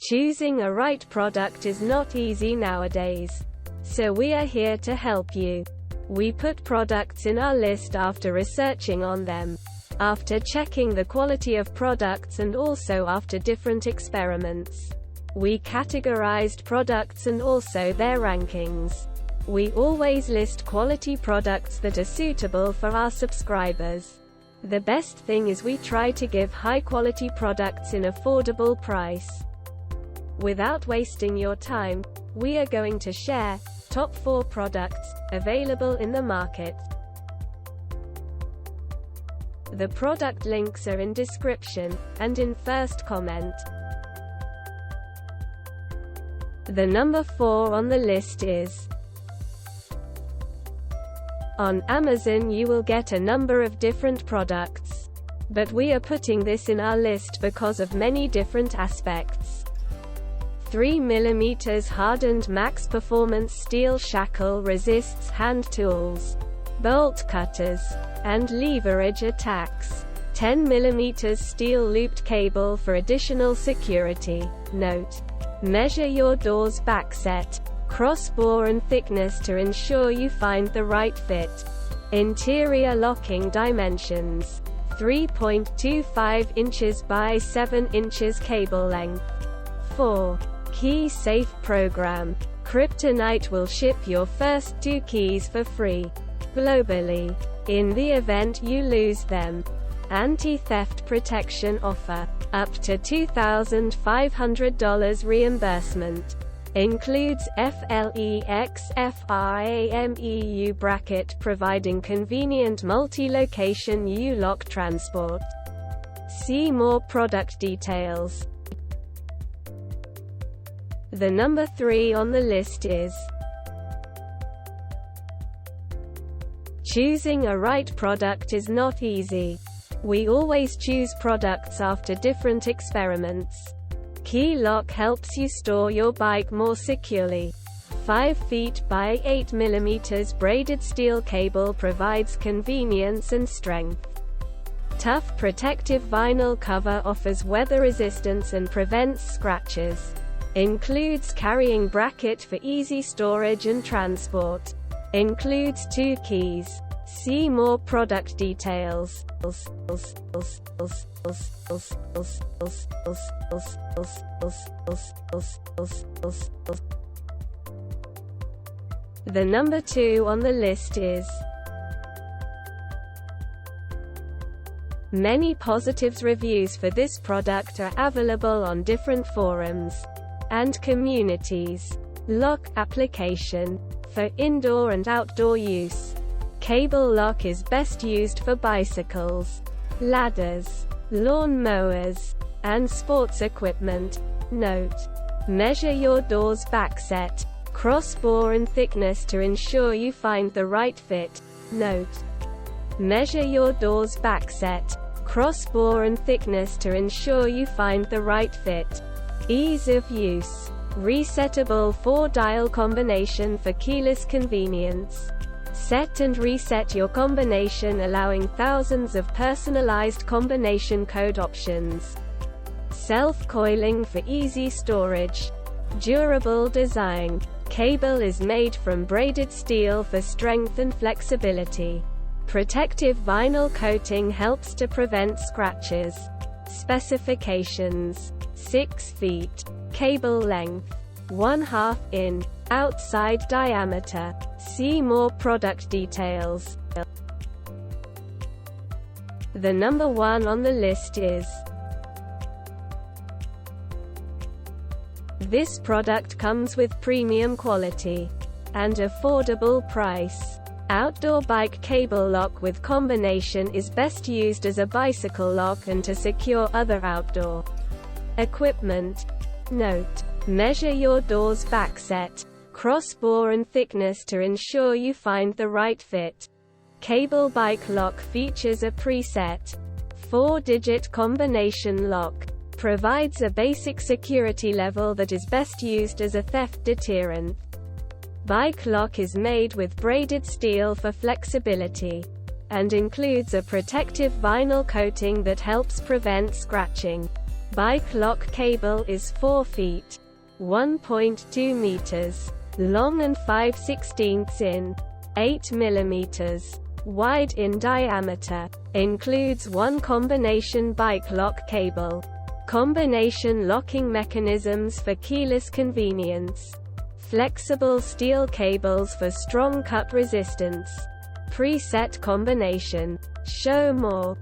Choosing a right product is not easy nowadays. So we are here to help you. We put products in our list after researching on them, after checking the quality of products, and also after different experiments. We categorized products and also their rankings. We always list quality products that are suitable for our subscribers. The best thing is we try to give high quality products in affordable price. Without wasting your time, we are going to share top 4 products available in the market. The product links are in description and in first comment. The number 4 on the list is: on Amazon you will get a number of different products, but we are putting this in our list because of many different aspects. 3 mm hardened max performance steel shackle resists hand tools, bolt cutters, and leverage attacks. 10 mm steel looped cable for additional security. Note: measure your door's backset, crossbar and thickness to ensure you find the right fit. Interior locking dimensions: 3.25 inches by 7 inches cable length. 4. Key safe program. Kryptonite will ship your first 2 keys for free, globally, in the event you lose them. Anti-theft protection offer. Up to $2,500 reimbursement. Includes FLEXFRAMEU bracket providing convenient multi-location U-lock transport. See more product details. The number 3 on the list is: choosing a right product is not easy. We always choose products after different experiments. Key lock helps you store your bike more securely. 5 feet by 8 mm braided steel cable provides convenience and strength. Tough protective vinyl cover offers weather resistance and prevents scratches. Includes carrying bracket for easy storage and transport. Includes 2 keys. See more product details. The number 2 on the list is: many positives reviews for this product are available on different forums and communities. Lock application. For indoor and outdoor use. Cable lock is best used for bicycles, ladders, lawn mowers, and sports equipment. Note: measure your door's backset, crossbar and thickness to ensure you find the right fit. Note: measure your door's backset, crossbar and thickness to ensure you find the right fit. Ease of use. Resettable 4-dial combination for keyless convenience. Set and reset your combination, allowing thousands of personalized combination code options. Self-coiling for easy storage. Durable design. Cable is made from braided steel for strength and flexibility. Protective vinyl coating helps to prevent scratches. Specifications: 6 feet. Cable length: 1/2 in. Outside diameter. See more product details. The number 1 on the list is: this product comes with premium quality and affordable price. Outdoor bike cable lock with combination is best used as a bicycle lock and to secure other outdoor equipment. Note: measure your door's backset, crossbar and thickness to ensure you find the right fit. Cable bike lock features a preset 4-digit combination lock. Provides a basic security level that is best used as a theft deterrent. Bike lock is made with braided steel for flexibility, and includes a protective vinyl coating that helps prevent scratching. Bike lock cable is 4 feet, 1.2 meters, long and 5/16 in, 8 millimeters, wide in diameter. Includes one combination bike lock cable. Combination locking mechanisms for keyless convenience. Flexible steel cables for strong cut resistance. Preset combination. Show more.